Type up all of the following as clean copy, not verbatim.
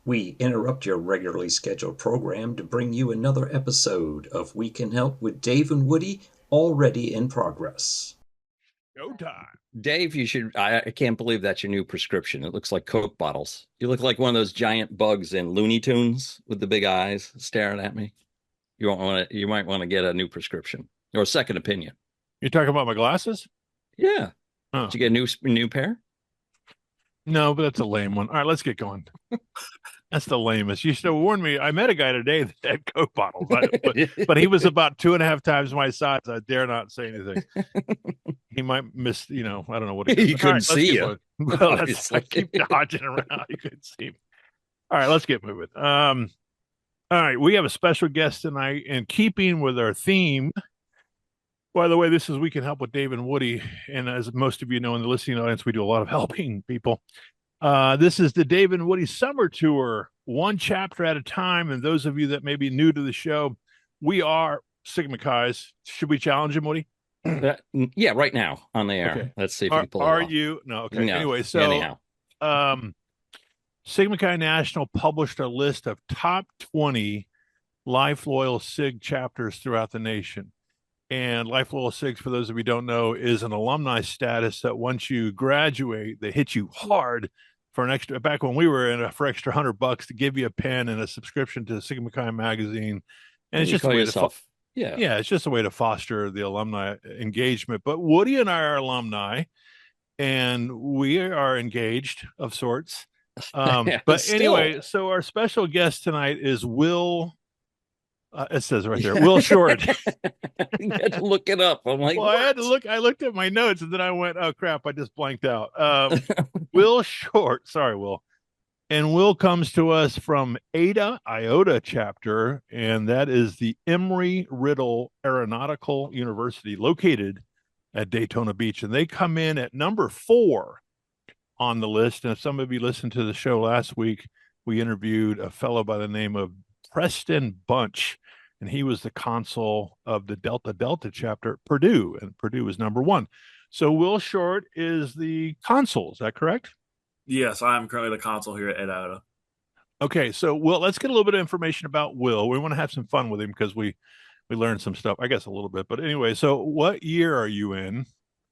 We interrupt your regularly scheduled program to bring you another episode of We Can Help with Dave and Woody, already in progress. Go time. Dave, you should. I can't believe that's your new prescription. It looks like Coke bottles. You look like one of those giant bugs in Looney Tunes with the big eyes staring at me. You won't want to. You might want to get a new prescription or a second opinion. You talking about my glasses? Yeah. Oh, Did you get a new pair? no, but that's a lame one. All right, let's get going. That's the lamest. You should have warned me. I met a guy today that had Coke bottles, but he was about 2.5 times my size. I dare not say anything. He might miss, I don't know what He couldn't see you. Well, I keep dodging around. He couldn't see me. All right, let's get moving. All right, we have a special guest tonight, in keeping with our theme. By the way, this is We Can Help with Dave and Woody, and as most of you know in the listening audience, we do a lot of helping people. This is the Dave and Woody Summer Tour, one chapter at a time. And those of you that may be new to the show, we are Sigma Chi's. Should we challenge him, Woody? Yeah, right now on the air. Okay. Let's see if you pull it off. You? No. Okay. No. Anyway, so anyhow. Sigma Chi National published a list of top 20 Life Loyal SIG chapters throughout the nation. And Life Loyal SIGs, for those of you who don't know, is an alumni status that once you graduate, they hit you hard for an extra. Back when we were in it, for extra $100 to give you a pen and a subscription to Sigma Chi magazine, and it's just a way to it's just a way to foster the alumni engagement. But Woody and I are alumni, and we are engaged of sorts. But anyway, so our special guest tonight is Will. It says right there, Will Short. You had to look it up. I'm like, well, I had to look. I looked at my notes and then I went, oh crap, I just blanked out. Will Short. Sorry, Will. And Will comes to us from Eta Iota chapter, and that is the Embry-Riddle Aeronautical University located at Daytona Beach. And they come in at number 4 on the list. And if some of you listened to the show last week, we interviewed a fellow by the name of Preston Bunch, and he was the consul of the Delta chapter at Purdue, and Purdue is number 1. So Will Short is the consul. Is that correct? Yes, I am currently the consul here at Eta Iota. Okay, so Will, let's get a little bit of information about Will. We want to have some fun with him because we learned some stuff, I guess a little bit. But anyway, so what year are you in,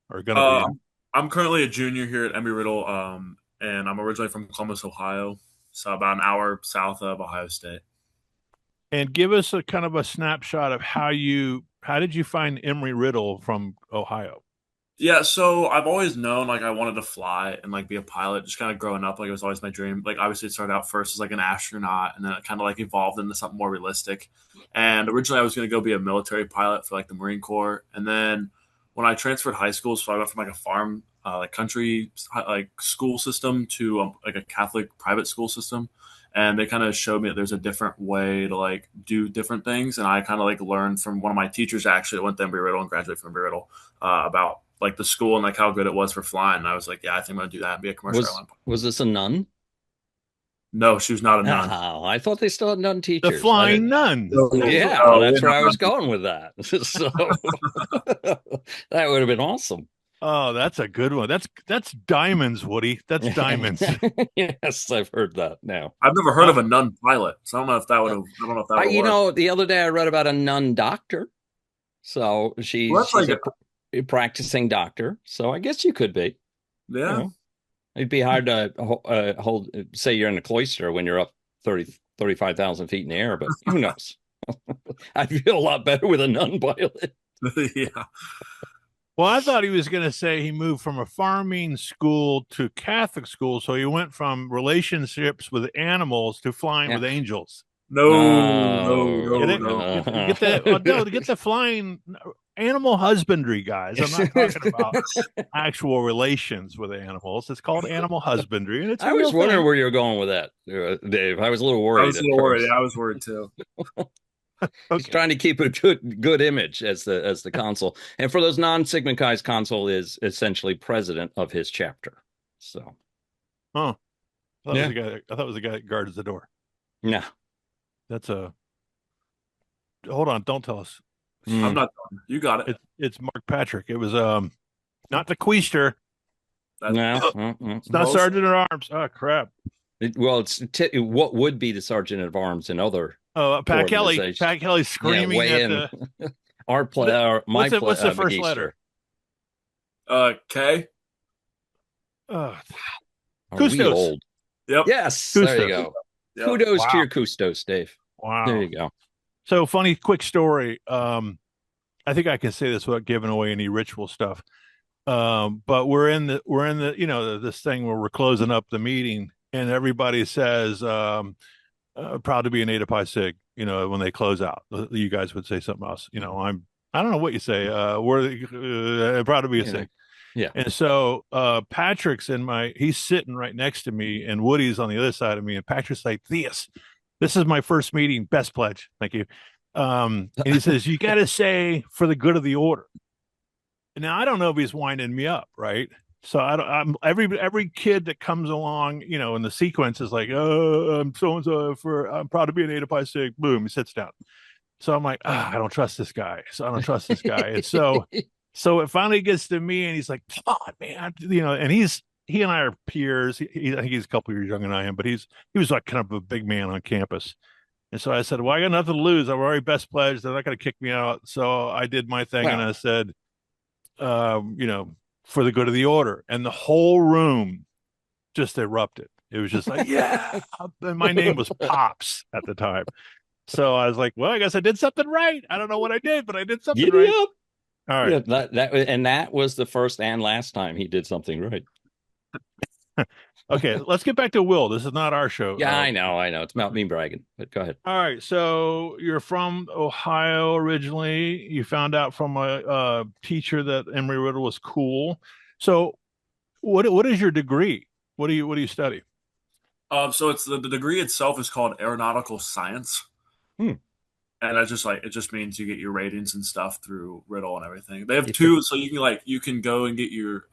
or going to be in? I'm currently a junior here at Embry-Riddle, and I'm originally from Columbus, Ohio, so about an hour south of Ohio State. And give us a kind of a snapshot of how did you find Embry-Riddle from Ohio? Yeah, so I've always known I wanted to fly and be a pilot. Just kind of growing up, it was always my dream. Obviously, it started out first as an astronaut, and then it kind of evolved into something more realistic. And originally, I was going to go be a military pilot for the Marine Corps. And then when I transferred high school, so I went from a farm country school system to a Catholic private school system. And they kind of showed me that there's a different way to do different things. And I kind of learned from one of my teachers actually that went to Embry-Riddle and graduated from Embry-Riddle about the school and how good it was for flying. And I was yeah, I think I'm going to do that and be a commercial airline pilot. Was this a nun? No, she was not a nun. Oh, I thought they still had nun teachers. The flying nun. Yeah, that's where I was going with that. So that would have been awesome. Oh, that's a good one. That's diamonds, Woody. That's diamonds. Yes, I've heard that now. I've never heard of a nun pilot, so I don't know if that would have. I don't know if that would work. The other day I read about a nun doctor. So she's a practicing doctor. So I guess you could be. Yeah. It'd be hard to say you're in a cloister when you're up 35,000 feet in the air, but who knows? I'd feel a lot better with a nun pilot. Yeah. Well, I thought he was going to say he moved from a farming school to Catholic school. So he went from relationships with animals to flying with angels. No. Get the flying animal husbandry, guys. I'm not talking about actual relations with animals. It's called animal husbandry. And I was wondering where you were going with that, Dave. I was a little worried. I was worried too. He's trying to keep a good image as the consul. And for those non-Sigma Chi's, consul is essentially president of his chapter. So, I thought it was the guy that guards the door. No. That's hold on, don't tell us. I'm not done. You got it. It's Mark Patrick. It was not the Queester. No. It's not Sergeant at Arms. Oh crap. What would be the sergeant at arms in other Oh, Pat Kelly. organizations. Pat Kelly screaming weigh at in. the. What's the first letter? K. Are we Custos. old? Yep. Yes. Custos. There you go. Yep. Kudos Wow. to your Custos, Dave. Wow. There you go. So funny, quick story. I think I can say this without giving away any ritual stuff. But we're in the this thing where we're closing up the meeting, and everybody says, proud to be an Eta Pi Sig. When they close out, you guys would say something else. I don't know what you say. We're proud to be a Sig. Yeah. And so Patrick's he's sitting right next to me, and Woody's on the other side of me, and Patrick's like, this is my first meeting, best pledge. Thank you. And he says, you got to say for the good of the order. Now, I don't know if he's winding me up, right? So I'm every kid that comes along, in the sequence is like, I'm so-and-so I'm proud to be an Eta Pi Sig. Boom, he sits down. So I'm like, I don't trust this guy. And so it finally gets to me, and he's like, come on, man. And he and I are peers. I think he's a couple years younger than I am, but he was like kind of a big man on campus. And so I said, well, I got nothing to lose. I've already best pledged. They're not going to kick me out. So I did my thing. Wow. And I said, for the good of the order. And the whole room just erupted. It was just like, yeah. And my name was Pops at the time. So I was like, well, I guess I did something right. I don't know what I did, but I did something right. Yep. All right. Yeah, that was the first and last time he did something right. Okay, let's get back to Will. This is not our show. Yeah, I know. It's about me bragging, but go ahead. All right, so you're from Ohio originally. You found out from a teacher that Embry-Riddle was cool. So, what is your degree? What do you study? So it's the degree itself is called aeronautical science. And that's just it just means you get your ratings and stuff through Riddle and everything. They have two, so you can go and get your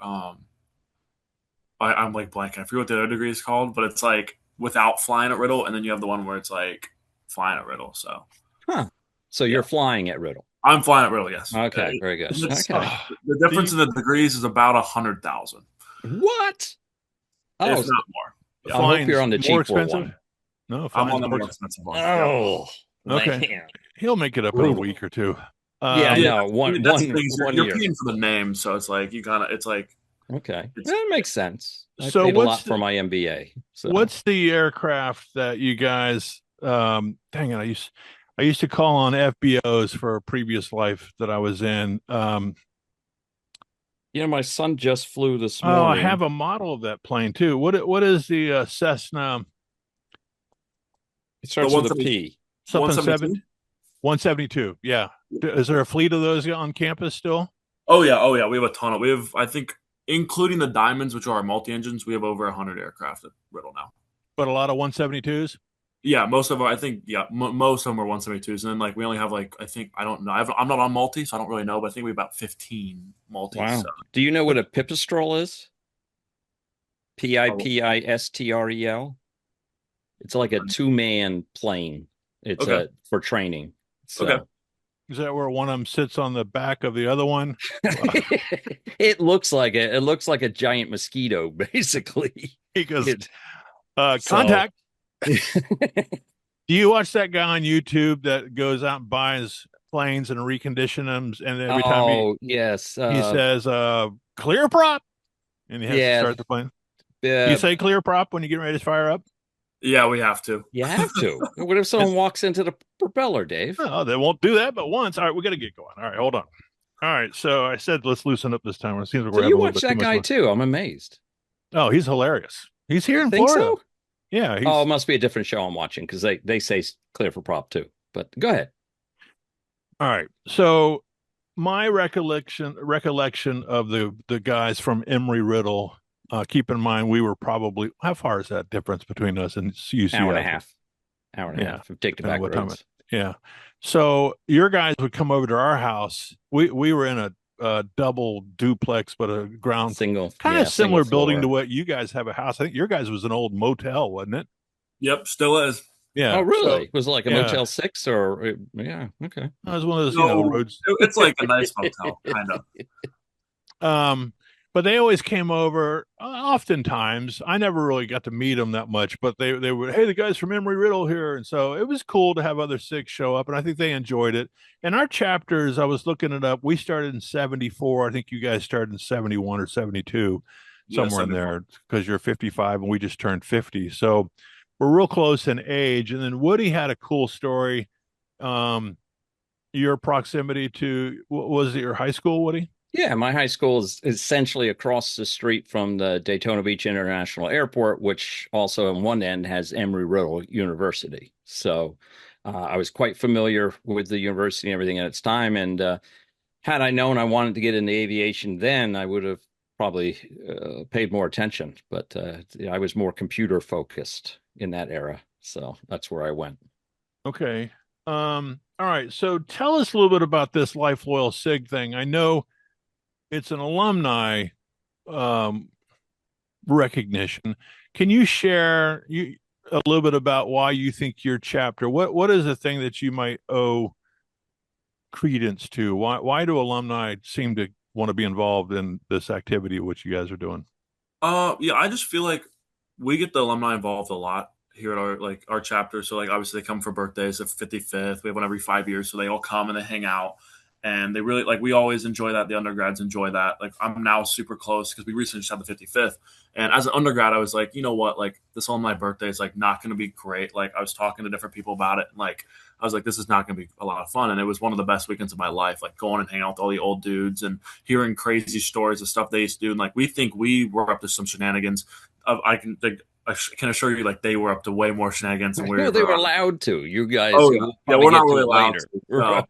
I'm like blank. I forget what the other degree is called, but it's like without flying at Riddle, and then you have the one where it's like flying at Riddle. So you're flying at Riddle. I'm flying at Riddle, yes. Okay, very good. Okay. The difference in the degrees is about 100,000. What? If not more. Yeah. I hope you're on the cheap one. No, I'm on the more expensive one. Oh, okay. Man. He'll make it up in a week or two. Yeah, I know. One you're year. paying for the name, so it's like it's like. Okay, that makes sense. I so paid a lot for my MBA. So. What's the aircraft that you guys? Dang it! I used to call on FBOs for a previous life that I was in. My son just flew this morning. Oh, I have a model of that plane too. What is the Cessna? It starts with a P. 172. Yeah. Is there a fleet of those on campus still? Oh yeah. We have a ton of. We have, I think, including the Diamonds, which are our multi-engines, we have over 100 aircraft at Riddle now. But a lot of 172s? Yeah, most of them, I think, most of them are 172s. And then, we only have, I think, I don't know. I'm not on multi, so I don't really know, but I think we have about 15 multis. Wow. So. Do you know what a pipistrel is? Pipistrel? It's like a two-man plane. It's for training. So. Okay. Is that where one of them sits on the back of the other one? It looks like it. It looks like a giant mosquito, basically. Because contact. Do you watch that guy on YouTube that goes out and buys planes and recondition them, and every time he says clear prop, and he has to start the plane? You say clear prop when you get ready to fire up? Yeah, we have to. You have to. What if someone walks into the propeller, Dave? Oh, they won't do that but once. All right, we got to get going. All right, hold on. All right, so I said let's loosen up this time. It seems like we're having you a watch that guy too. I'm amazed. Oh, he's hilarious. He's here in Florida. So? Yeah. It must be a different show I'm watching because they say clear for prop too. But go ahead. All right. So my recollection of the guys from Embry-Riddle. Keep in mind, we were probably, how far is that difference between us and UCF? Hour and a half. Take the back roads. Yeah. So your guys would come over to our house. We were in a double duplex, but a ground single, kind of similar building to what you guys have a house. I think your guys was an old motel, wasn't it? Yep, still is. Yeah. Oh, really? So, was it like a Motel 6 or yeah? Okay. That was one of those roads. It's like a nice motel, kind of. but they always came over. Oftentimes, I never really got to meet them that much, but they would, hey, the guys from Emory Riddle here, and so it was cool to have other SIGs show up, and I think they enjoyed it. And our chapters, I was looking it up. We started in '74. I think you guys started in '71 or '72, Yeah, somewhere in 74. there, because you're 55 and we just turned 50. So we're real close in age. And then Woody had a cool story. Your proximity to, was it your high school, Woody? Yeah, my high school is essentially across the street from the Daytona Beach International Airport, which also on one end has Embry-Riddle University. So I was quite familiar with the university and everything at its time. And had I known I wanted to get into aviation then, I would have probably paid more attention. But I was more computer focused in that era. So that's where I went. Okay. All right. So tell us a little bit about this Life Loyal SIG thing. I know it's an alumni recognition. Can you share a little bit about why you think your chapter, what is the thing that you might owe credence to? Why do alumni seem to want to be involved in this activity which you guys are doing? Yeah, I just feel like we get the alumni involved a lot here at our chapter. So like obviously they come for birthdays, the 55th. We have one every 5 years, so they all come and they hang out, and they really like. We always enjoy that. The undergrads enjoy that. Like I'm now super close because we recently just had the 55th, and as an undergrad, I was like, you know what, like this alumni birthday is like not going to be great. Like I was talking to different people about it, and like I was like, this is not going to be a lot of fun, and it was one of the best weekends of my life. Like going and hanging out with all the old dudes and hearing crazy stories of stuff they used to do, and like we think we were up to some shenanigans. I can assure you, like they were up to way more shenanigans than we No, were. they were allowed to. You guys, Oh we'll yeah, probably we're get not to really it allowed later. to. No.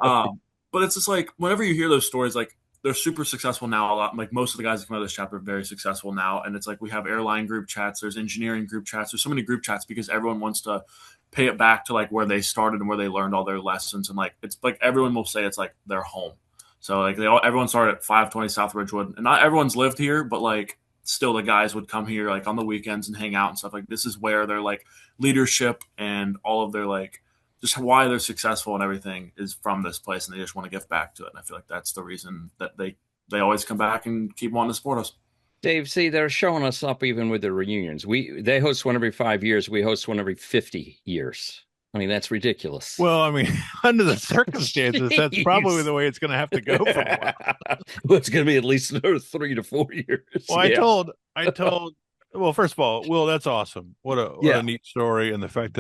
Right. But it's just like whenever you hear those stories, like they're super successful now. A lot, like most of the guys that come out of this chapter are very successful now. And it's like we have airline group chats, there's engineering group chats, there's so many group chats because everyone wants to pay it back to like where they started and where they learned all their lessons. And like it's like everyone will say it's like their home. So like everyone started at 520 South Ridgewood, and not everyone's lived here, but like still the guys would come here like on the weekends and hang out and stuff. Like this is where their like leadership and all of their like just why they're successful and everything is from this place, and they just want to give back to it. And I feel like that's the reason that they always come back and keep wanting to support us. Dave, see, they're showing us up even with the reunions. They host one every 5 years. We host one every 50 years. I mean, that's ridiculous. Well, I mean, under the circumstances, that's Jeez. probably the way it's going to have to go for a while. Well, it's going to be at least another 3 to 4 years. Well, Yeah. I told, well, first of all, Will, that's awesome. What Yeah. a neat story. And the fact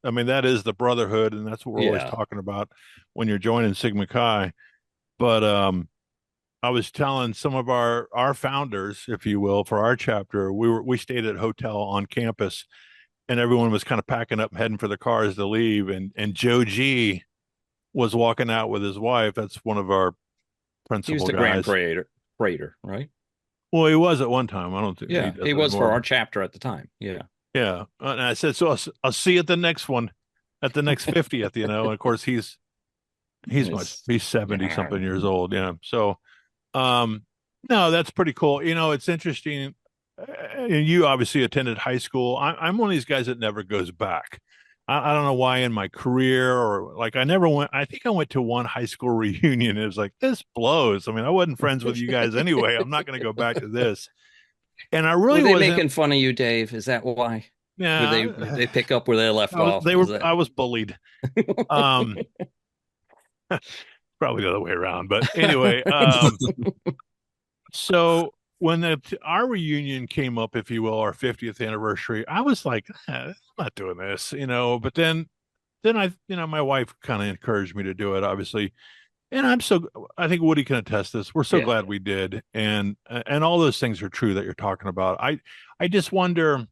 I mean, that is the brotherhood. And that's what we're always Yeah. talking about when you're joining Sigma Chi. But, I was telling some of our founders, if you will, for our chapter, we stayed at a hotel on campus, and everyone was kind of packing up, heading for the cars to leave. And Joe G was walking out with his wife. That's one of our He was principal the guys. grand praetor, right? Well, he was at one time. I don't think Yeah, does he was for anymore. our chapter at the time. Yeah. Yeah. And I said, so I'll see you at the next one, at the next 50th, you know. And of course he's Yes. 70 something years old. Yeah. So, no, that's pretty cool. You know, it's interesting. And you obviously attended high school. I'm one of these guys that never goes back. I don't know why in my career, or like I never went. I think I went to one high school reunion. It was like, this blows. I mean, I wasn't friends with you guys anyway. I'm not going to go back to this. And I really Were they wasn't making fun of you, Dave? Is that why? Yeah, Did they pick up where they left off? I was bullied. Probably the other way around, but anyway. So when our reunion came up, if you will, our 50th anniversary, I was like, I'm not doing this, you know. But then my wife kind of encouraged me to do it, obviously. And I think Woody can attest this. We're so glad we did. And all those things are true that you're talking about. I just wonder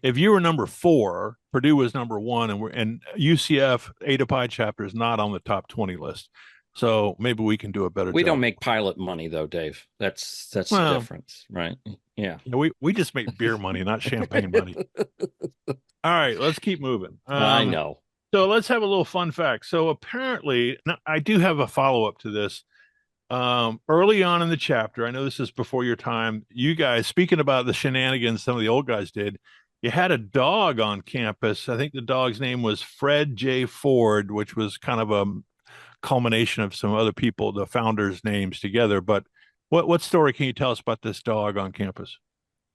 if you were number 4, Purdue was number 1, and UCF Eta Pi chapter is not on the top 20 list. So maybe we can do a better job. We don't make pilot money though, Dave. That's the difference, right? Yeah. We just make beer money, not champagne money. All right, let's keep moving. I know. So let's have a little fun fact. So apparently, now, I do have a follow-up to this. Early on in the chapter, I know this is before your time, you guys, speaking about the shenanigans some of the old guys did, you had a dog on campus. I think the dog's name was Fred J. Ford, which was kind of a culmination of some other people, the founders' names together. But What story can you tell us about this dog on campus?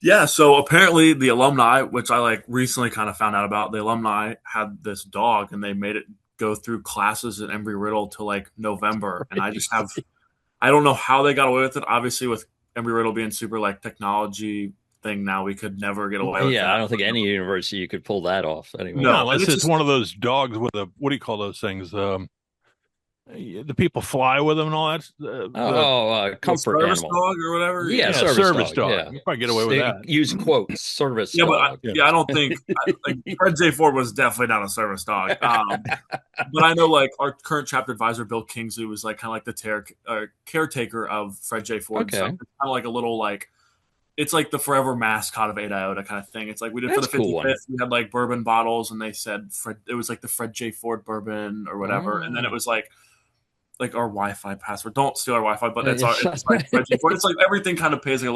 Yeah, so apparently the alumni, which I like recently kind of found out about, the alumni had this dog and they made it go through classes at Embry Riddle till like November. And I don't know how they got away with it. Obviously, with Embry Riddle being super like technology thing now, we could never get away with Yeah, that. I don't think any university you could pull that off anyway. No, No, and unless it's it's just- one of those dogs with a what do you call those things? The people fly with them and all that. Comfort service animal. dog or whatever. Yeah, Yeah, service dog. Yeah. You probably get away with that. Use quotes, service Yeah, but dog. I don't think like Fred J. Ford was definitely not a service dog. But I know like our current chapter advisor Bill Kingsley was like kind of like the caretaker of Fred J. Ford. Okay. So it's kind of like a little like it's like the forever mascot of 8 Iota kind of thing. It's like we did That's for a the cool 55th, one. we had like bourbon bottles, and they said it was like the Fred J. Ford bourbon or whatever, and then it was like our Wi-Fi password. Don't steal our Wi-Fi, but it's like Fred J. Ford. It's like everything kind of pays like a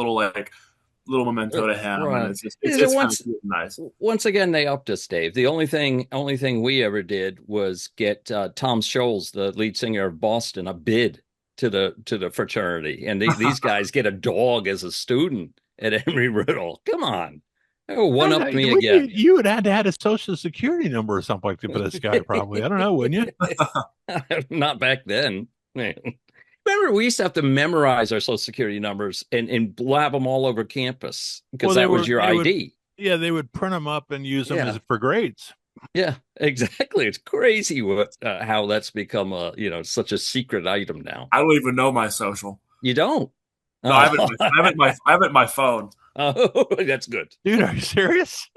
little memento to him, Right. and it's kind of nice. Once again, they upped us, Dave. The only thing we ever did was get Tom Scholes, the lead singer of Boston, a bid to the fraternity, and these guys get a dog as a student at Embry Riddle. Come on, one up me again. You would have had a social security number or something like that for this guy, probably. I don't know, wouldn't you? Not back then. Remember, we used to have to memorize our social security numbers and blab them all over campus because that was your ID. They would print them up and use them Yeah. for grades. Yeah, exactly. It's crazy how that's become such a secret item now. I don't even know my social. You don't? No, I have it in my phone. Oh, that's good. Dude, are you serious?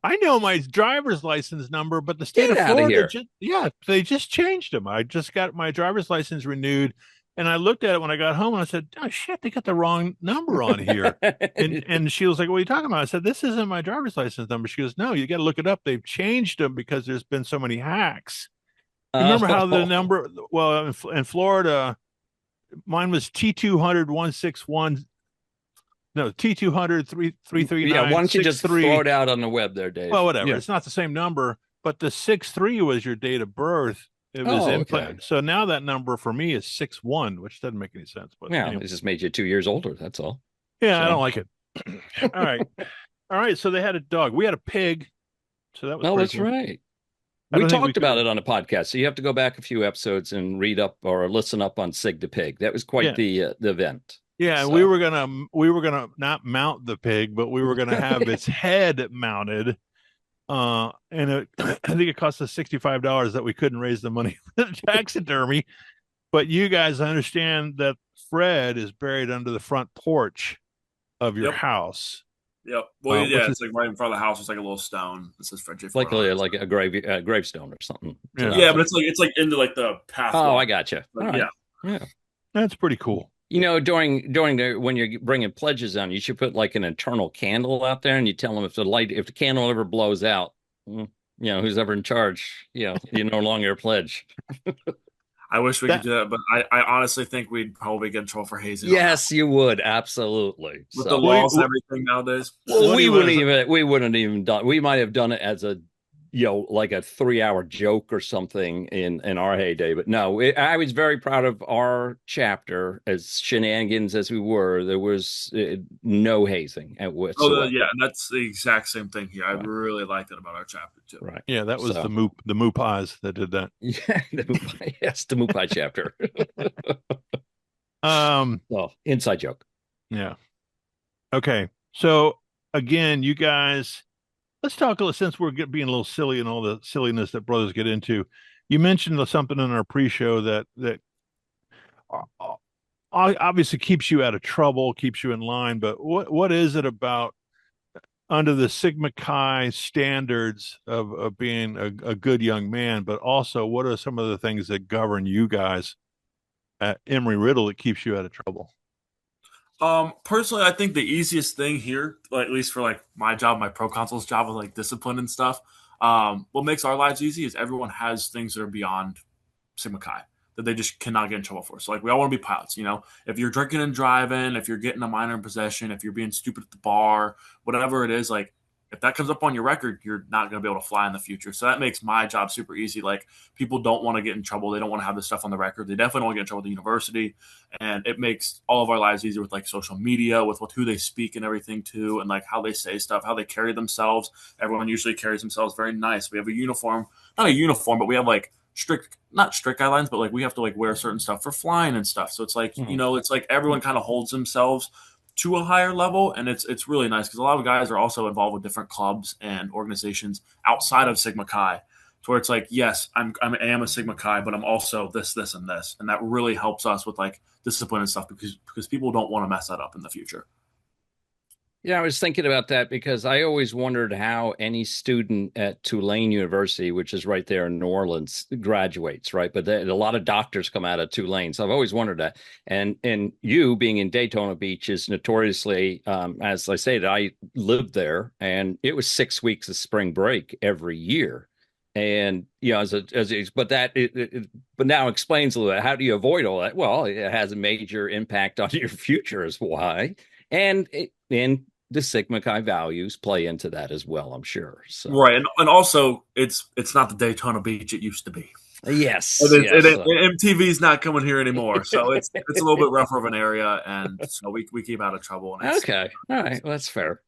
I know my driver's license number, but the state Get of outta Florida, here. they just changed them. I just got my driver's license renewed, and I looked at it when I got home, and I said, "Oh shit, they got the wrong number on here." and she was like, "What are you talking about?" I said, "This isn't my driver's license number." She goes, "No, you got to look it up. They've changed them because there's been so many hacks." You remember how the number? Well, in Florida, mine was T200-161. No, T200 339. Yeah, why don't you just throw it out on the web there, Dave? Well, whatever. Yeah. It's not the same number, but the 63 was your date of birth. It was okay. So now that number for me is 61, which doesn't make any sense. But Yeah, anyway. it just made you 2 years older. That's all. Yeah, I So- don't like it. All right. So they had a dog. We had a pig. So that was No, pretty that's cool. right. I We don't think talked about could- it on a podcast, so you have to go back a few episodes and read up or listen up on Sig the Pig. That was quite the event. Yeah, and So- we were gonna not mount the pig, but we were gonna have its head mounted. And I think it cost us $65 that we couldn't raise the money for the taxidermy. But you guys understand that Fred is buried under the front porch of your Yep. house. Yep. Well, which yeah, is- it's like right in front of the house. It's like a little stone that says Fred J. Ford Like on it. a gravestone or something. Yeah. Yeah, but it's like into like the path. Oh, I got you. Yeah. That's pretty cool. You know, during when you're bringing pledges on, you should put like an internal candle out there, and you tell them if the candle ever blows out, who's ever in charge, you're no longer a pledge. I wish we could do that, but I honestly think we'd probably get in trouble for hazing. Yes, you would absolutely. With So- the laws and everything nowadays. Well, we Woody wouldn't even done. We might have done it as a, like a 3-hour joke or something in our heyday. But no, I was very proud of our chapter. As shenanigans as we were, there was no hazing at whatsoever. Yeah, and that's the exact same thing here. I Right. really liked it about our chapter too. Right. Yeah, that was So- the Moopais that did that. Yeah. Yes, the Mupai chapter. Well, inside joke. Yeah. Okay. So again, you guys, let's talk since we're being a little silly and all the silliness that brothers get into. You mentioned something in our pre-show that obviously keeps you out of trouble, keeps you in line. But what is it about under the Sigma Chi standards of being a good young man? But also, what are some of the things that govern you guys at Embry Riddle that keeps you out of trouble? Personally, I think the easiest thing here, at least for like my job, my pro consul's job with like discipline and stuff, what makes our lives easy is everyone has things that are beyond Sigma Chi that they just cannot get in trouble for. So like we all want to be pilots, if you're drinking and driving, if you're getting a minor in possession, if you're being stupid at the bar, whatever it is, like if that comes up on your record, you're not going to be able to fly in the future. So that makes my job super easy. Like, people don't want to get in trouble. They don't want to have this stuff on the record. They definitely don't want to get in trouble with the university. And it makes all of our lives easier with like social media, with who they speak and everything too, and like how they say stuff, how they carry themselves. Everyone usually carries themselves very nice. We have a uniform, not a uniform, but we have like not strict guidelines, but like we have to like wear certain stuff for flying and stuff. So it's like, it's like everyone kind of holds themselves to a higher level, and it's really nice because a lot of guys are also involved with different clubs and organizations outside of Sigma Chi, to where it's like, yes, I am a Sigma Chi, but I'm also this, and this, and that really helps us with like discipline and stuff because people don't want to mess that up in the future. Yeah, I was thinking about that because I always wondered how any student at Tulane University, which is right there in New Orleans, graduates, right? But a lot of doctors come out of Tulane. So I've always wondered that. And you being in Daytona Beach is notoriously, as I said, I lived there, and it was 6 weeks of spring break every year. And but now explains a little bit. How do you avoid all that? Well, it has a major impact on your future, is why. And the Sigma Chi values play into that as well, I'm sure. So. Right, and also it's not the Daytona Beach it used to be. Yes, MTV's not coming here anymore, so it's a little bit rougher of an area, and so we keep out of trouble. Okay, all right, well, that's fair.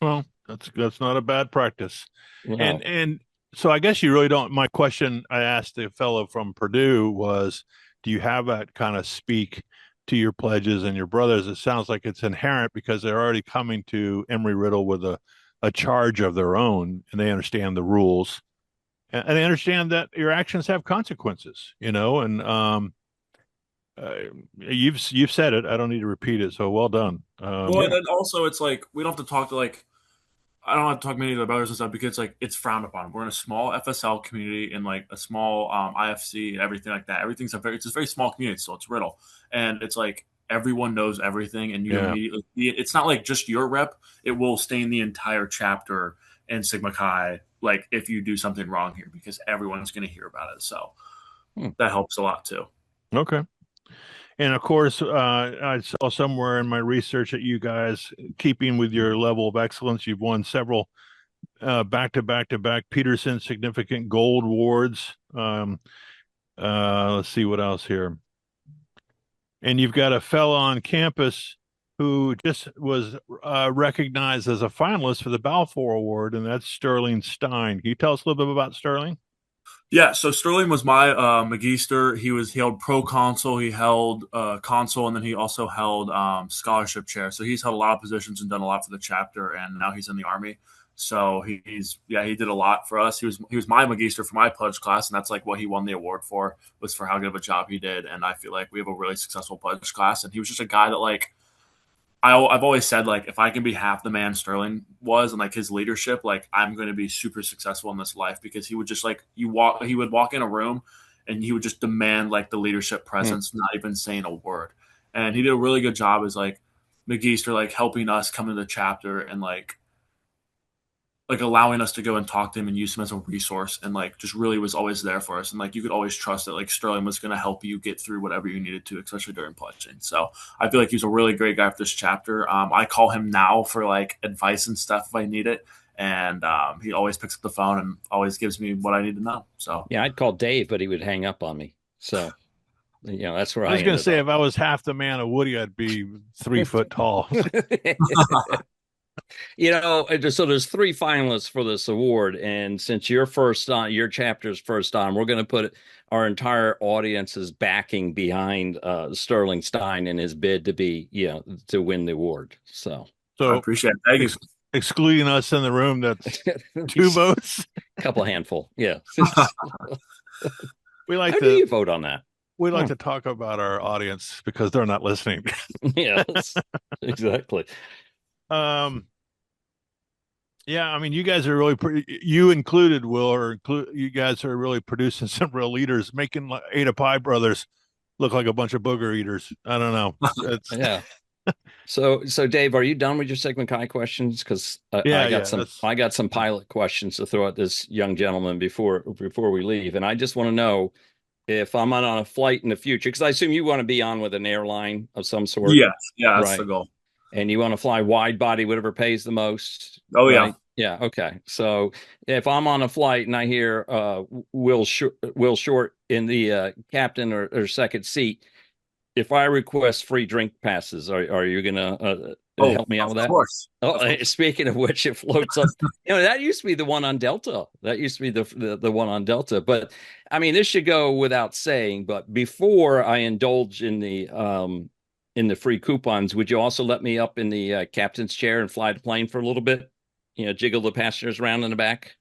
Well, that's not a bad practice. No. And so I guess you really don't. My question I asked the fellow from Purdue was, do you have that kind of speak to your pledges and your brothers? It sounds like it's inherent because they're already coming to Embry-Riddle with a charge of their own, and they understand the rules, and they understand that your actions have consequences, and you've said it. I don't need to repeat it. So well done. Well, and then also it's like we don't have to talk to I don't have to talk to many of the brothers and stuff because like it's frowned upon. We're in a small FSL community and like a small IFC and everything like that. It's a very small community, so it's Riddle, and it's like everyone knows everything, and you immediately. It's not like just your rep; it will stain the entire chapter in Sigma Chi. Like if you do something wrong here, because everyone's going to hear about it, so that helps a lot too. Okay. And of course, I saw somewhere in my research that you guys, keeping with your level of excellence, you've won several back-to-back Peterson Significant Gold Awards. Let's see what else here. And you've got a fellow on campus who just was recognized as a finalist for the Balfour Award, and that's Sterling Stein. Can you tell us a little bit about Sterling? Yeah, so Sterling was my magister. He held pro-consul, he held consul, and then he also held scholarship chair. So he's held a lot of positions and done a lot for the chapter, and now he's in the Army. So he did a lot for us. He was my magister for my pledge class, and that's like what he won the award for, was for how good of a job he did. And I feel like we have a really successful pledge class, and he was just a guy that like I've always said, like, if I can be half the man Sterling was and like his leadership, like I'm going to be super successful in this life, because he would just like he would walk in a room and he would just demand like the leadership presence, not even saying a word. And he did a really good job as like magister, like helping us come into the chapter and like allowing us to go and talk to him and use him as a resource, and like just really was always there for us. And like you could always trust that like Sterling was going to help you get through whatever you needed to, especially during pledging. So I feel like he's a really great guy for this chapter. I call him now for like advice and stuff if I need it. And he always picks up the phone and always gives me what I need to know. So yeah, I'd call Dave, but he would hang up on me. So that's where I was going to say, if I was half the man of Woody, I'd be 3 foot tall. So there's 3 finalists for this award, and since you're first on, your chapter's first on, we're going to put our entire audience's backing behind Sterling Stein in his bid to be, to win the award. So I appreciate it. Thank you. Excluding us in the room, that's 2 votes. A couple handful, yeah. We like How do you vote on that? We like to talk about our audience because they're not listening. Yes, exactly. Yeah, I mean, you guys are really you included, Will, you guys are really producing some real leaders, making Ada Pie Brothers look like a bunch of booger eaters. I don't know. Yeah. So Dave, are you done with your Sigma Chi questions? Because I got some pilot questions to throw at this young gentleman before we leave, and I just want to know if I'm on a flight in the future, because I assume you want to be on with an airline of some sort. Yes, yeah, that's the goal. And you want to fly wide body, whatever pays the most. Oh, right? Yeah. Okay. So if I'm on a flight and I hear Will Short in the captain or second seat, if I request free drink passes, are you gonna Oh, help me out of with that? course. Oh, Of course. speaking of which, it floats up. That used to be the one on Delta. That used to be the one on Delta. But I mean, this should go without saying. But before I indulge in the free coupons, would you also let me up in the captain's chair and fly the plane for a little bit? Jiggle the passengers around in the back.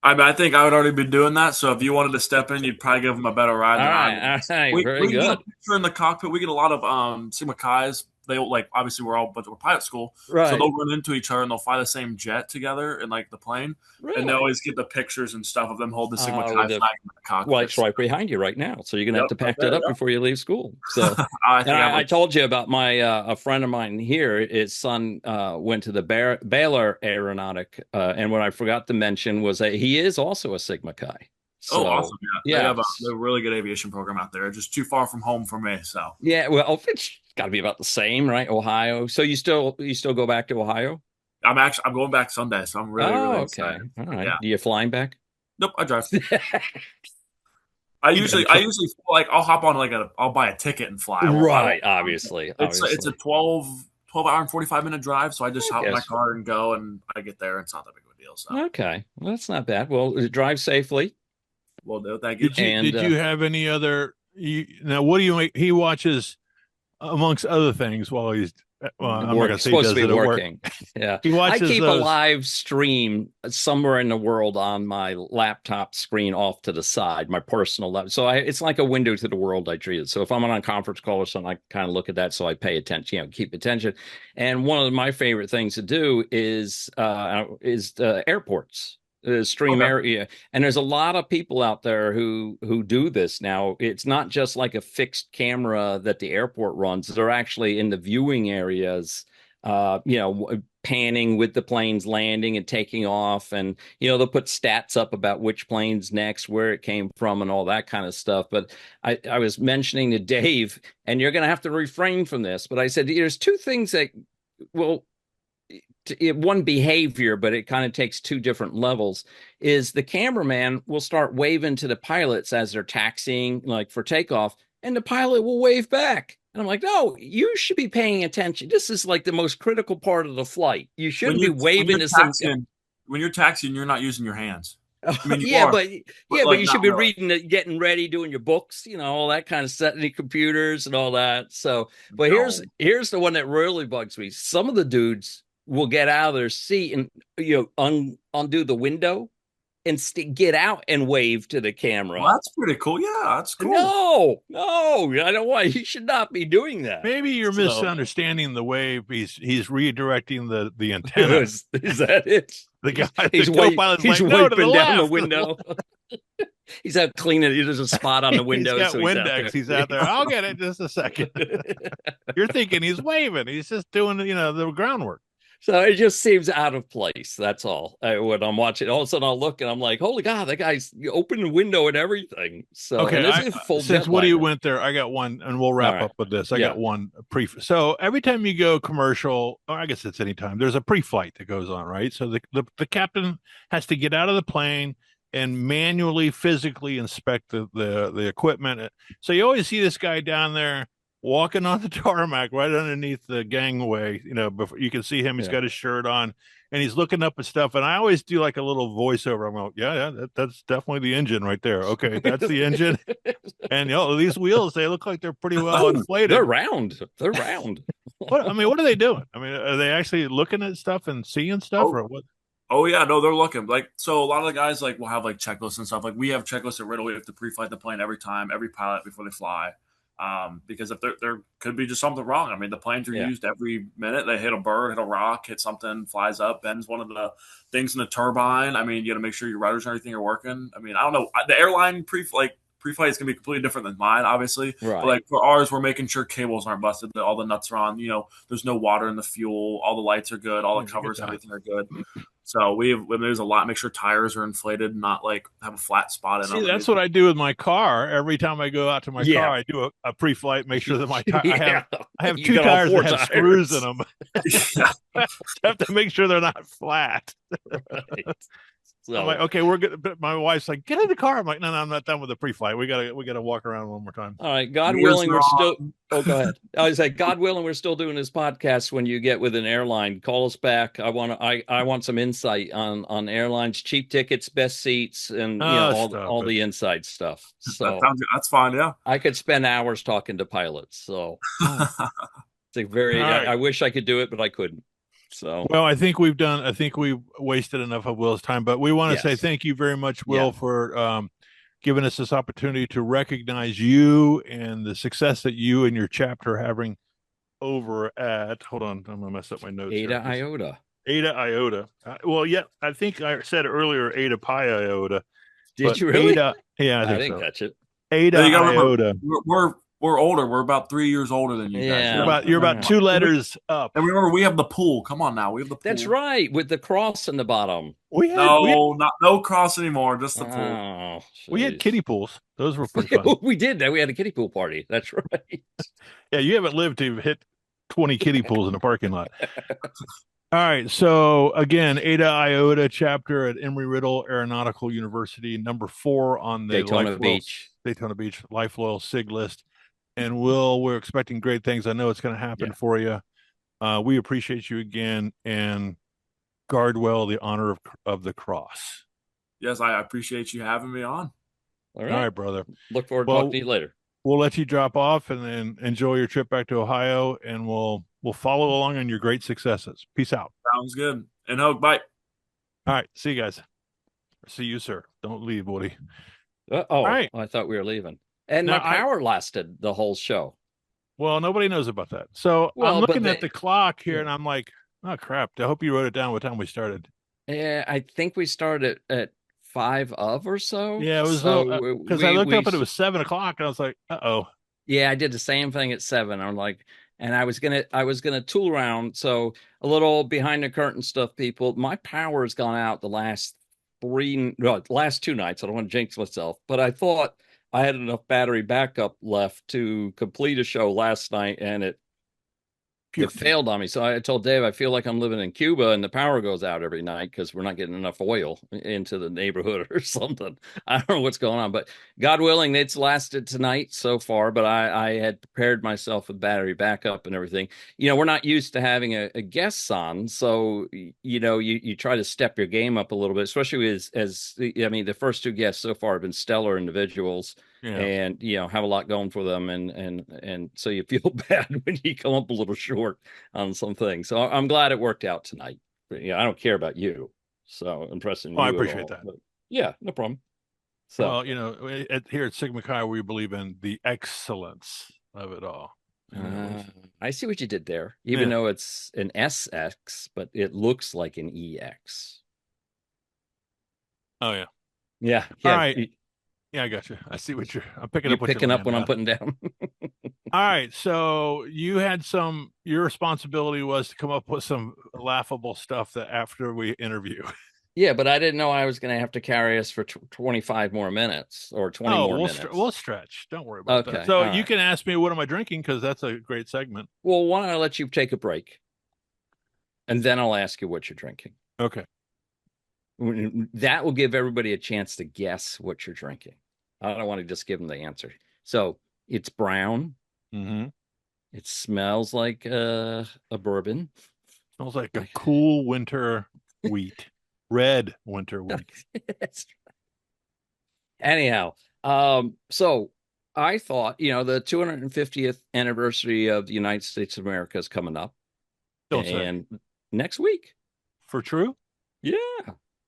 I mean, I think I would already be doing that. So if you wanted to step in, you'd probably give them a better ride All than I right, would. all right, very We can get a good. picture in the cockpit. We get a lot of Sigma Chi's. They like obviously we're all but we're pilot school, so Right, they'll run into each other and they'll fly the same jet together in like the plane, and they really. always get the pictures and stuff of them hold the Sigma Chi With flag the in the Well, cockpit. it's right behind you right now. So you're gonna Yep, have to right pack that there. up before you leave school. So, Yep. I and think I have I like told you about my a friend of mine here. His son went to the Baylor Aeronautic, and what I forgot to mention was that he is also a Sigma Chi. oh So, awesome yeah they have yes, a really good aviation program out there. Just too far from home for me. So yeah. Well, it's got to be about the same, right? Ohio. So you still go back to Ohio? I'm going back Sunday, so I'm Oh, really okay. excited. All Yeah. right. Do you flying back? Nope. I drive. You gotta I try. usually like I'll hop on like I'll buy a ticket and fly. I won't. Right. Obviously. It's a Obviously. 12 hour and 45-minute drive, so I just hop in my Yes. car and go, and I get there. It's not that big of a deal. So Okay. Well, that's not bad. Well, drive safely. we'll do. Thank you. And Did you have any other? Now, what do you make? He watches amongst other things while he's. Well, I'm not work gonna say he supposed to does be it at work. working. Yeah. He I watches keep a those. live stream somewhere in the world on my laptop screen off to the side, my personal lap. So it's like a window to the world I treat it. So if I'm on a conference call or something, I kind of look at that. So I pay attention, keep attention. And one of my favorite things to do is airports. Stream Okay. area, and there's a lot of people out there who do this now. It's not just like a fixed camera that the airport runs. They're actually in the viewing areas, panning with the planes landing and taking off, and they'll put stats up about which plane's next, where it came from, and all that kind of stuff. But I was mentioning to Dave, and you're going to have to refrain from this, but I said there's two things that will one behavior, but it kind of takes two different levels. Is the cameraman will start waving to the pilots as they're taxiing, like for takeoff, and the pilot will wave back. And I'm like, no, you should be paying attention. This is like the most critical part of the flight. You shouldn't be waving to some. When you're taxiing, you're not using your hands. I mean, you Yeah, are, but like you not should be really. reading, getting ready, doing your books, all that kind of stuff, the computers and all that. So, but No. here's the one that really bugs me. Some of the dudes will get out of their seat and undo the window and get out and wave to the camera. Well, that's pretty cool. Yeah, that's cool. No, I don't want. You should not be doing that. Maybe you're misunderstanding the wave. He's redirecting the antenna. Is that it? The guy, He's the co-pilot's he's like, no, to the wiping down left. the window. He's out cleaning. There's a spot on the window. He's got so Windex. He's out there. I'll get it in just a second. You're thinking he's waving. He's just doing, the groundwork. So it just seems out of place. That's all. When I'm watching, all of a sudden I'll look and I'm like, "Holy God, that guy's open the window and everything." So, Okay, and this is full since jet Woody liner. went there, I got one, and we'll wrap All right. up with this. I Yeah. got one So every time you go commercial, or I guess it's any time, there's a pre-flight that goes on, right? So the captain has to get out of the plane and manually, physically inspect the equipment. So you always see this guy down there walking on the tarmac right underneath the gangway. Before you can see him, he's Yeah. got his shirt on. And he's looking up at stuff, and I always do like a little voiceover. I'm like, yeah, that's definitely the engine right there. Okay, that's the engine. And these wheels, they look like they're pretty well inflated. They're round. They're round. What are they doing? I mean, are they actually looking at stuff and seeing stuff, or what? Oh yeah, no, they're looking so. A lot of the guys will have checklists and stuff. Like we have checklists at Riddle. We have to pre-flight the plane every pilot before they fly. Because if there could be just something wrong. I mean, the planes are used every minute. They hit a bird, hit a rock, hit something, flies up, bends one of the things in the turbine. I mean, you got to make sure your rudders and everything are working. I mean, I don't know. The airline pre-flight is gonna be completely different than mine, obviously. Right. But like for ours, we're making sure cables aren't busted, that all the nuts are on. There's no water in the fuel, all the lights are good, all the covers, everything are good. So when there's a lot, make sure tires are inflated, not like have a flat spot in See, them. that's what I do with my car. Every time I go out to my Yeah. car, I do a pre-flight, make sure that my tire. Yeah. I have You two got all tires four that have tires. screws in them. Yeah. I have to make sure they're not flat. Right. I'm So, like, okay, we're good. But my wife's like, get in the car. I'm like, no, I'm not done with the pre-flight. We gotta walk around one more time. all right, God Years willing, we're still. on. Oh, go ahead. I was like, God willing, we're still doing this podcast. When you get with an airline, call us back. I want some insight on airlines, cheap tickets, best seats, and all the inside stuff. So That's fine. Yeah. I could spend hours talking to pilots. So it's a very. All right. I wish I could do it, but I couldn't. So Well, I think we've wasted enough of Will's time, but we want to say Yes. thank you very much, Will, for giving us this opportunity to recognize you and the success that you and your chapter are having over at. Hold on, I'm gonna mess up my notes. Ada here. Iota. Ada Iota. Well, yeah, I think I said earlier Ada Pi Iota. Did but you really? Ada, yeah, I I think didn't so. catch it. Ada You gotta remember, Iota. we're older. We're about 3 years older than you Yeah. guys. You're about 2 letters up. And remember, we have the pool. Come on now, we have the pool. That's right, with the cross in the bottom. We had No cross anymore. Just the pool. Oh, we had jeez. kiddie pools. Those were pretty fun. We did that. We had a kiddie pool party. That's right. Yeah, you haven't lived to hit 20 kiddie pools in a parking lot. All right. So again, Ada Iota chapter at Embry-Riddle Aeronautical University, number 4 on the Daytona Beach Life Loyal SIG list. And we're expecting great things. I know it's going to happen for you. We appreciate you again, and guard well the honor of the cross. Yes, I appreciate you having me on. All All right, brother. Look forward to Well, talking to you later. We'll let you drop off and then enjoy your trip back to Ohio, and we'll follow along on your great successes. Peace out. Sounds good. And Hope, bye. All right. See you guys. See you, sir. Don't leave, Woody. All right. I thought we were leaving. And No, my power lasted the whole show. Well, nobody knows about that. So Well, I'm but looking at they- the clock here, and I'm like, oh, crap. I hope you wrote it down what time we started. Yeah, I think we started at 5 of or so. Yeah, it was So because I looked up and it was 7 o'clock, and I was like, uh-oh. Yeah, I did the same thing at 7. I'm like, and I was gonna tool around. So a little behind the curtain stuff, people. My power's gone out the last 2 nights. I don't want to jinx myself, but I thought I had enough battery backup left to complete a show last night, and it failed on me. So I told Dave, I feel like I'm living in Cuba and the power goes out every night because we're not getting enough oil into the neighborhood or something. I don't know what's going on, but God willing, it's lasted tonight so far. But I had prepared myself with battery backup and everything. We're not used to having a guest on. So, you try to step your game up a little bit, especially the first 2 guests so far have been stellar individuals. Yeah. And have a lot going for them, and so you feel bad when you come up a little short on some things. So I'm glad it worked out tonight. But, I don't care about you, so impressing you. I at appreciate all, that. but yeah, no problem. So Well, here at Sigma Chi, we believe in the excellence of it all. I see what you did there. Even though it's an SX, but it looks like an EX. Oh yeah. Yeah. All right. Yeah, I got you. I see what I'm picking up. Picking up what I'm putting down. All right. So you had your responsibility was to come up with some laughable stuff that after we interview. Yeah, but I didn't know I was going to have to carry us for 25 more minutes or 20 more minutes. We'll stretch. Don't worry about Okay, that. So all you right. can ask me, what am I drinking? Because that's a great segment. Well, why don't I let you take a break? And then I'll ask you what you're drinking. Okay. That will give everybody a chance to guess what you're drinking. I don't want to just give them the answer. So it's brown. Mm-hmm. It smells like a bourbon. Smells like a cool winter wheat. Red winter wheat. That's right. Anyhow, so I thought, the 250th anniversary of the United States of America is coming up. Don't say. And next week. For true? Yeah.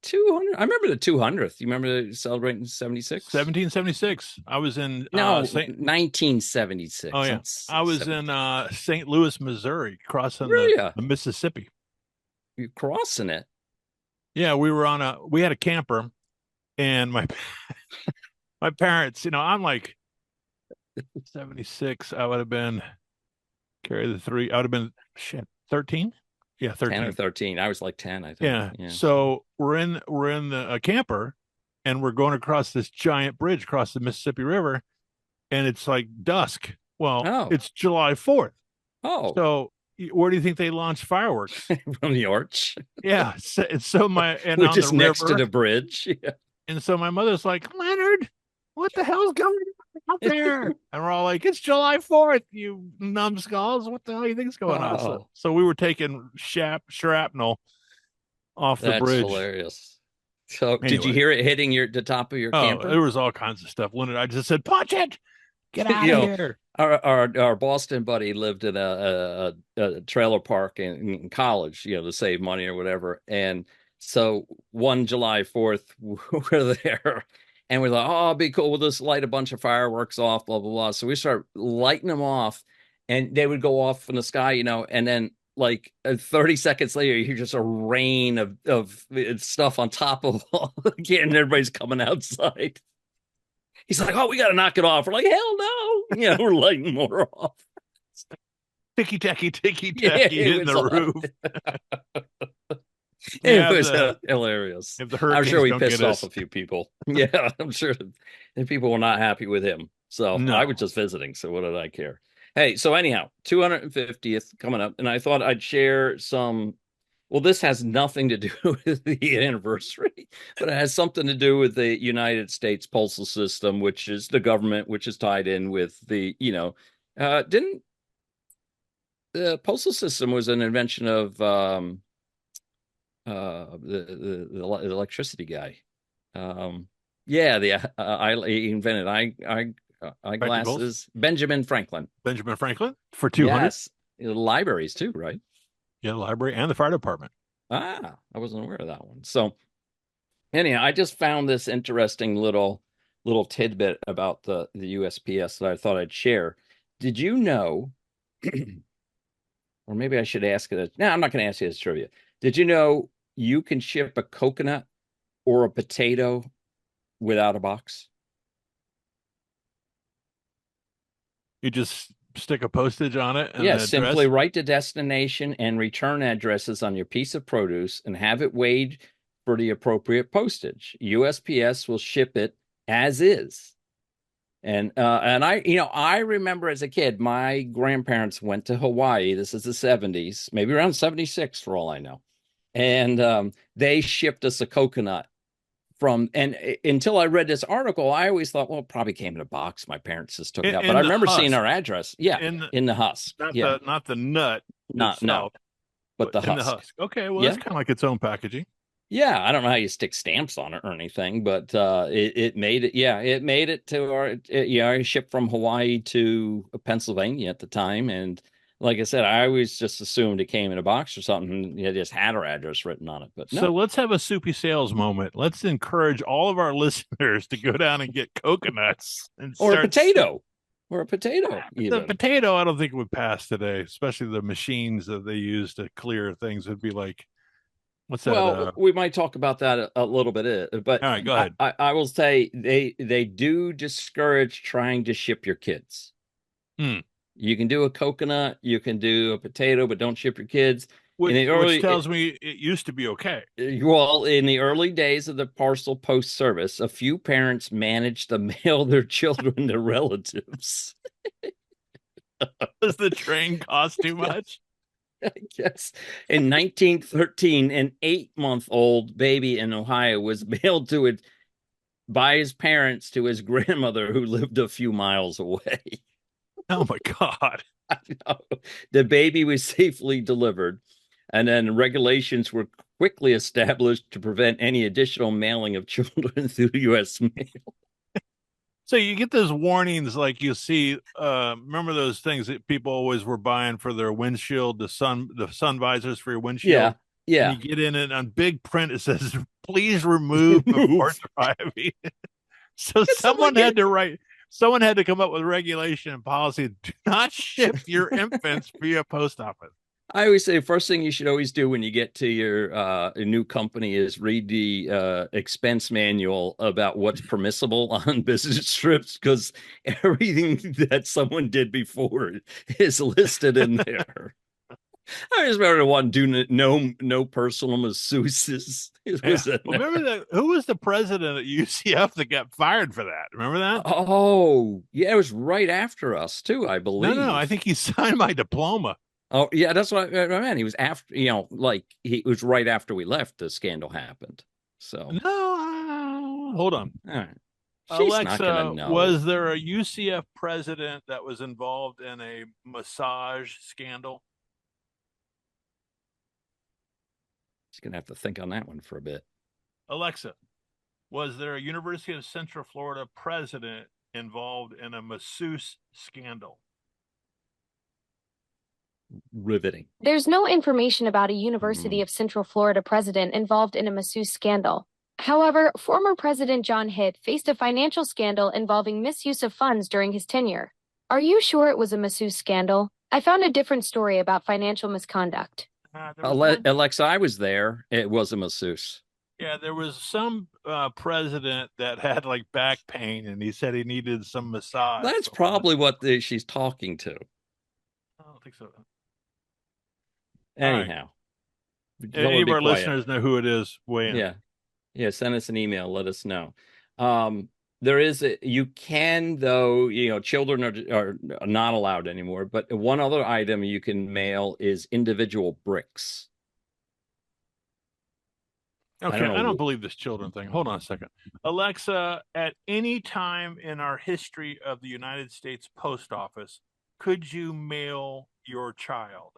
200. I remember the 200th. You remember celebrating 76? 1776. I was in 1976. Oh yeah. I was in St. Louis, Missouri, crossing the Mississippi. You're crossing it. Yeah, we had a camper, and my parents, I'm like 76. I would have been carry the three. I would have been 13. Yeah, 10 or 13. 13. I was like 10, I think. Yeah. So we're in the camper, and we're going across this giant bridge across the Mississippi River, and it's like dusk. Well, it's July 4th. Oh. So where do you think they launch fireworks? From the arch. Yeah. So we're just next to the bridge. Yeah. And so my mother's like, Leonard, what the hell's going on out there? And we're all like, it's July 4th, you numbskulls. What the hell do you think's going on? So we were taking shrapnel off the bridge. That's hilarious. So did you hear it hitting the top of your camper? There was all kinds of stuff. Leonard, I just said, punch it. Get out of here. Our Boston buddy lived in a trailer park in college, to save money or whatever. And so one July 4th, we're there. And we're like, oh, it'll be cool. We'll just light a bunch of fireworks off, blah, blah, blah. So we start lighting them off, and they would go off in the sky, and then like 30 seconds later, you hear just a rain of stuff on top of all again, and everybody's coming outside. He's like, oh, we got to knock it off. We're like, hell no. We're lighting more off. Ticky-tacky in the roof. It was hilarious. I'm sure we pissed off a few people. Yeah, I'm sure the people were not happy with him. So I was just visiting. So what did I care? Hey, so anyhow, 250th coming up. And I thought I'd share some. Well, this has nothing to do with the anniversary, but it has something to do with the United States postal system, which is the government, which is tied in with the, didn't the postal system was an invention of the electricity guy. He invented eyeglasses. Benjamin Franklin for 200. Yes, libraries too, right? Yeah, the library and the fire department. I wasn't aware of that one. So anyhow, I just found this interesting little tidbit about the USPS that I thought I'd share. Did you know, or maybe I should ask it. No, I'm not going to ask you this trivia. Did you know you can ship a coconut or a potato without a box? You just stick a postage on it? Simply write the destination and return addresses on your piece of produce and have it weighed for the appropriate postage. USPS will ship it as is. And I remember as a kid, my grandparents went to Hawaii. This is the 70s, maybe around 76 for all I know. And they shipped us a coconut until I read this article, I always thought, well, it probably came in a box. My parents just took it out. But I remember seeing our address. Yeah. In the husk. Not the nut. No. But the husk. Okay. Well, that's kind of like its own packaging. Yeah. I don't know how you stick stamps on it or anything, but it made it. Yeah. It made it to I shipped from Hawaii to Pennsylvania at the time. And like I said, I always just assumed it came in a box or something. It just had our address written on it. But no. So let's have a soupy sales moment. Let's encourage all of our listeners to go down and get coconuts or a potato. Or a potato. The potato, I don't think it would pass today, especially the machines that they use to clear things. It'd be like, what's that? Well, we might talk about that a little bit. But all right, go ahead. I will say they do discourage trying to ship your kids. You can do a coconut, you can do a potato, but don't ship your kids. Which tells me it used to be okay. Well, in the early days of the parcel post service, a few parents managed to mail their children to relatives. Does the train cost too much? Yes. In 1913, an 8-month-old baby in Ohio was mailed by his parents to his grandmother, who lived a few miles away. Oh my God. I know. The baby was safely delivered, and then regulations were quickly established to prevent any additional mailing of children through U.S. mail. So you get those warnings like you see, remember those things that people always were buying for their windshield, the sun visors for your windshield? Yeah. And you get in it on big print, it says, please remove before driving. So someone had to come up with regulation and policy. Do not ship your infants via post office. I always say first thing you should always do when you get to your a new company is read the expense manual about what's permissible on business trips, because everything that someone did before is listed in there. I just remember one doing no personal masseuses. It was Yeah. Well, remember that? Who was the president at UCF that got fired for that? Remember that? Oh, yeah, it was right after us too, I believe. No. I think he signed my diploma. Oh, yeah, that's what I meant. He was after, like it was right after we left, the scandal happened. So, No, hold on. all right. She's not Alexa, gonna know. was there a UCF president that was involved in a massage scandal? She's gonna have to think on that one for a bit. Alexa, was there a University of Central Florida president involved in a masseuse scandal? Riveting. There's no information about a University of Central Florida president involved in a masseuse scandal. However, former President John Hitt faced a financial scandal involving misuse of funds during his tenure. Are you sure it was a masseuse scandal? I found a different story about financial misconduct. Alexa, I was there. It was a masseuse. Yeah, there was some president that had like back pain, and he said he needed some massage. That's probably what she's talking to. I don't think so. Anyhow, any of our listeners know who it is? Weigh in. Yeah. Send us an email. Let us know. There is you can, though, children are not allowed anymore. But one other item you can mail is individual bricks. Okay, I don't believe this children thing. Hold on a second. Alexa, at any time in our history of the United States Post Office, could you mail your child?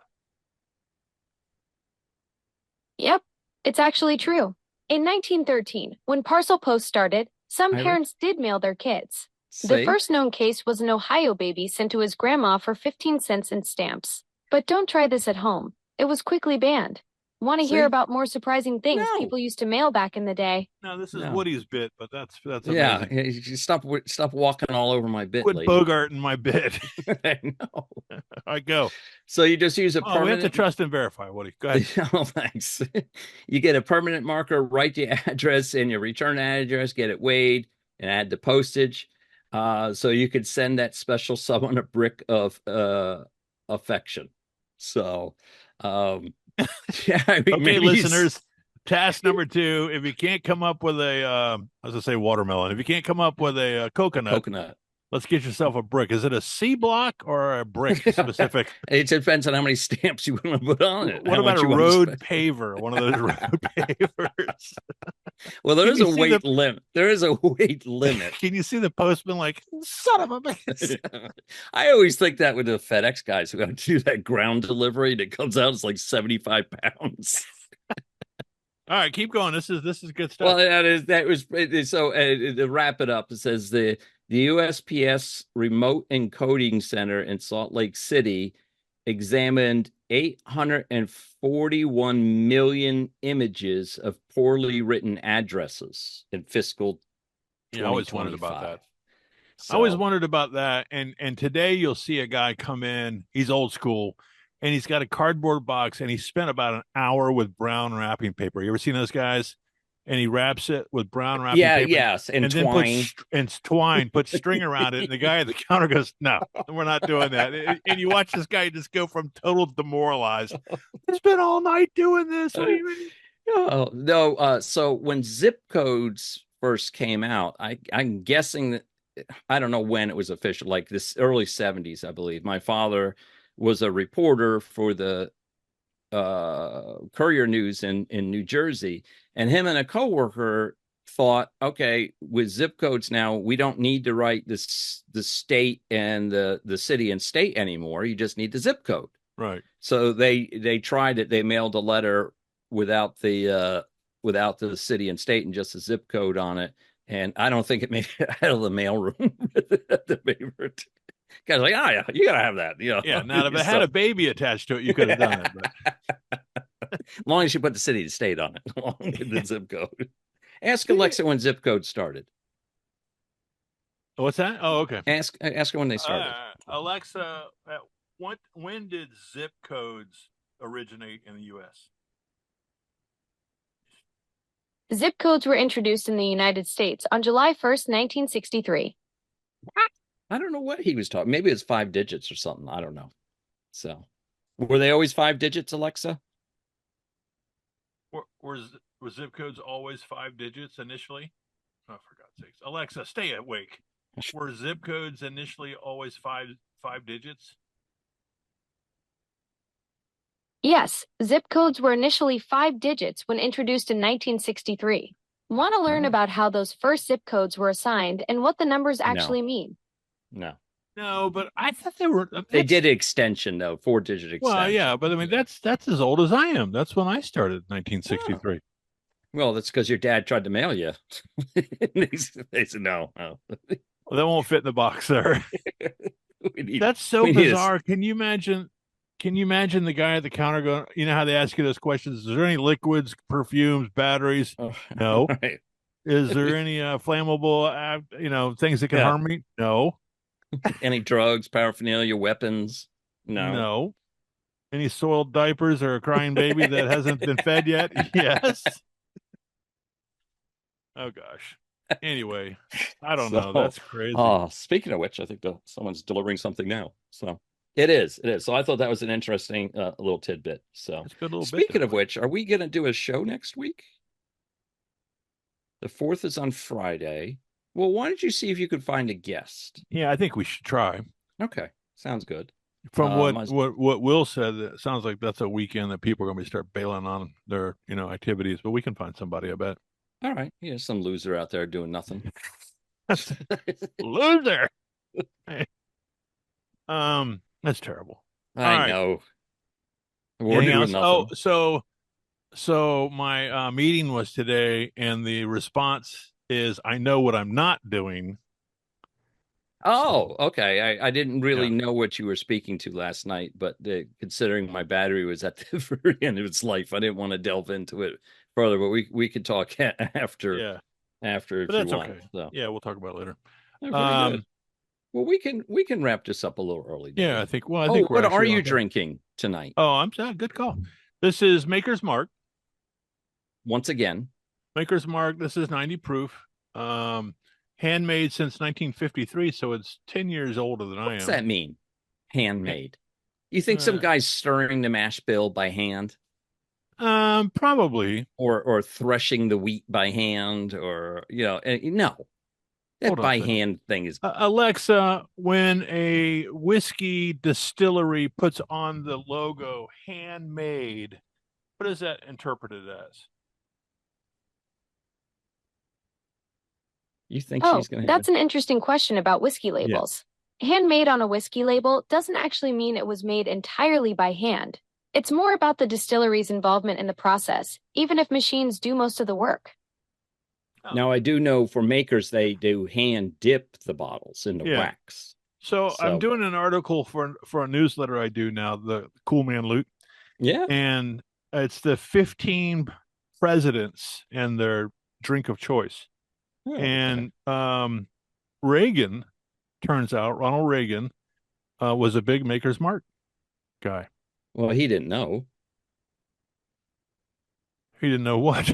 Yep, it's actually true. In 1913, when Parcel Post started, some parents did mail their kids. The first known case was an Ohio baby sent to his grandma for 15 cents in stamps. But don't try this at home. It was quickly banned. Want to hear about more surprising things people used to mail back in the day? No, this is Woody's bit, but that's amazing. Yeah, stop walking all over my bit. Quit bogarting my bit. I know. I go. So you just use a permanent. We have to trust and verify, Woody. Go ahead. Oh, thanks. You get a permanent marker, write the address and your return address, get it weighed, and add the postage. So you could send that special someone a brick of affection. So. Okay, listeners, task number 2. If you can't come up with I was gonna say watermelon. If you can't come up with a coconut, let's get yourself a brick. Is it a C block or a brick specific? It depends on how many stamps you want to put on it. What about a road paver? One of those road pavers. Well, there is a weight limit. There is a weight limit. Can you see the postman like, son of a bitch? I always think that with the FedEx guys who got to do that ground delivery, that comes out as like 75 pounds. All right, keep going. This is good stuff. Well, to wrap it up, it says the USPS Remote Encoding Center in Salt Lake City examined 841 million images of poorly written addresses in fiscal 2025. I always wondered about that. I always wondered about that. And today you'll see a guy come in, he's old school, and he's got a cardboard box, and he spent about an hour with brown wrapping paper. You ever seen those guys? And he wraps it with brown wrapping paper. Yes, and twine. Then twine, put string around it, and the guy at the counter goes, "No, we're not doing that." And you watch this guy just go from total demoralized. It's been all night doing this. What do you mean? No. So when zip codes first came out, I'm guessing that, I don't know when it was official, like this early 70s, I believe. My father was a reporter for the Courier News in New Jersey, and him and a coworker thought, okay, with zip codes now, we don't need to write the state and the city and state anymore. You just need the zip code. Right. So they tried it. They mailed a letter without the city and state and just a zip code on it. And I don't think it made it out of the mailroom. The favorite guy's like, oh yeah, you gotta have that. Yeah. Now if it had a baby attached to it, you could have done it. But... as long as you put the city and state on it, along with the zip code. Ask Alexa when zip code started. What's that? Oh, okay. Ask her when they started. Alexa, when did zip codes originate in the U.S.? Zip codes were introduced in the United States on July 1st, 1963. I don't know what he was talking. Maybe it's 5 digits or something. I don't know. So, were they always 5 digits, Alexa? Were zip codes always 5 digits initially? Oh, for God's sakes. Alexa, stay awake. Were zip codes initially always five digits? Yes, zip codes were initially 5 digits when introduced in 1963. Want to learn about how those first zip codes were assigned and what the numbers actually mean? No, but I thought they were. They did extension though, 4-digit extension. Well, yeah, but I mean that's as old as I am. That's when I started, 1963. Well, that's because your dad tried to mail you. They said no. Well, that won't fit in the box there. That's so bizarre. Can you imagine? Can you imagine the guy at the counter going? You know how they ask you those questions? Is there any liquids, perfumes, batteries? No. Right. Is there any flammable? Things that can harm me? No. Any drugs, paraphernalia, weapons? No. Any soiled diapers or a crying baby that hasn't been fed yet? Yes. Oh gosh. Anyway, I don't know. That's crazy. Speaking of which, I think someone's delivering something now. So it is. So I thought that was an interesting little tidbit. So speaking of which, are we going to do a show next week? The 4th is on Friday. Well, why don't you see if you could find a guest? Yeah, I think we should try. Okay, sounds good. From what Will said, it sounds like that's a weekend that people are going to start bailing on their activities. But we can find somebody, I bet. All right, some loser out there doing nothing. Loser. That's terrible. I know. We're doing nothing. So my meeting was today, and the response is, I know what I'm not doing. Oh, okay. I didn't really know what you were speaking to last night, but considering my battery was at the very end of its life, I didn't want to delve into it further. But we could talk after. Yeah. After, but if that's you want. Okay. So. Yeah, we'll talk about it later. Good. Well, we can wrap this up a little early. Yeah, I think. Well, I think. What are you drinking tonight? Oh, good call. This is Maker's Mark. Once again, Maker's Mark. This is 90 proof. Handmade since 1953, so it's 10 years older than I am. What's that mean? Handmade. You think some guy's stirring the mash bill by hand? Probably. Or threshing the wheat by hand, or no. That by hand thing is Alexa, when a whiskey distillery puts on the logo handmade, what is that interpreted as? You think she's going to? That's an interesting question about whiskey labels. Yeah. Handmade on a whiskey label doesn't actually mean it was made entirely by hand. It's more about the distillery's involvement in the process, even if machines do most of the work. Now, I do know for makers, they do hand dip the bottles in the wax. So I'm doing an article for a newsletter I do now, the Cool Man Loot. Yeah. And it's the 15 presidents and their drink of choice. Oh, and Reagan, turns out, Ronald Reagan was a big Maker's Mark guy. Well, he didn't know. He didn't know what?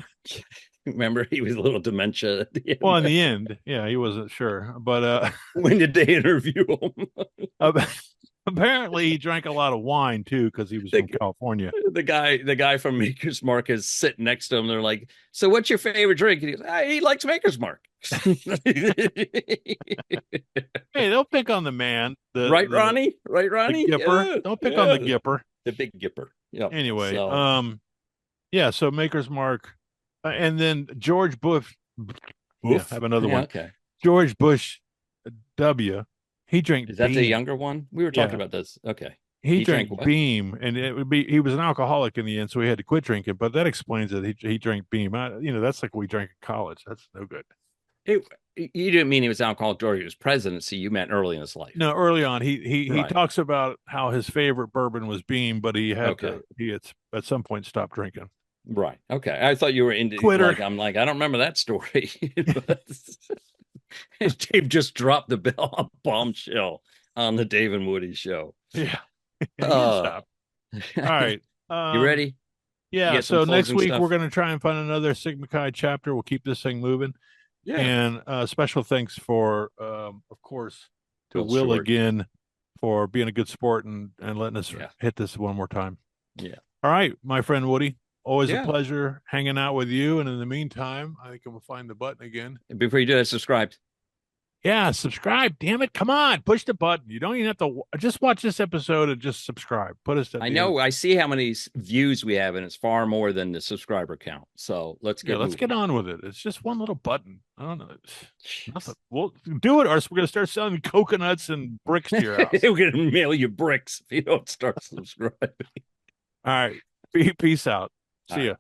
Remember, he was a little dementia at the end. Well, in the end, yeah, he wasn't sure. But when did they interview him? Apparently, he drank a lot of wine too because he was from California. The guy from Maker's Mark is sitting next to him. They're like, "So, what's your favorite drink?" And he goes, "He likes Maker's Mark." Hey, they'll pick on the man, Ronnie? Right, Ronnie? The Gipper. Yeah. Don't pick on the Gipper, the big Gipper. Yeah. Anyway, so Maker's Mark, and then George Bush. Yeah, have another one. Okay. George Bush W. He drank. Is that Beam. The younger one? We were talking about this. Okay. He drank Beam, and he was an alcoholic in the end, so he had to quit drinking. But that explains it. He drank Beam. That's like we drank in college. That's no good. You didn't mean he was alcoholic during his presidency. You meant early in his life. No, early on. He talks about how his favorite bourbon was Beam, but he had at some point stopped drinking. Right. Okay. I thought you were into Quitter. I'm like, I don't remember that story. Dave just dropped the bombshell on the Dave and Woody show. Yeah. Stop. All right. You ready? Yeah. get some So next closing week stuff? we're going to try and find another Sigma Chi chapter. We'll keep this thing moving. Yeah. And special thanks for, of course, to Bill Will Short. again for being a good sport and letting us Yeah. hit this one more time. Yeah. All right, my friend Woody. Always Yeah. a pleasure hanging out with you. And in the meantime, I think I'm gonna find the button again. Before you do that, subscribe. Yeah, subscribe. Damn it. Come on. Push the button. You don't even have to just watch this episode and just subscribe. Put us at I the know. end. I see how many views we have, and it's far more than the subscriber count. So let's get let's moving. get on with it. It's just one little button. I don't know. Jeez. Nothing. We'll do it, or else we're gonna start selling coconuts and bricks to your house. We're gonna mail you bricks if you don't start subscribing. All right. Peace out. See ya.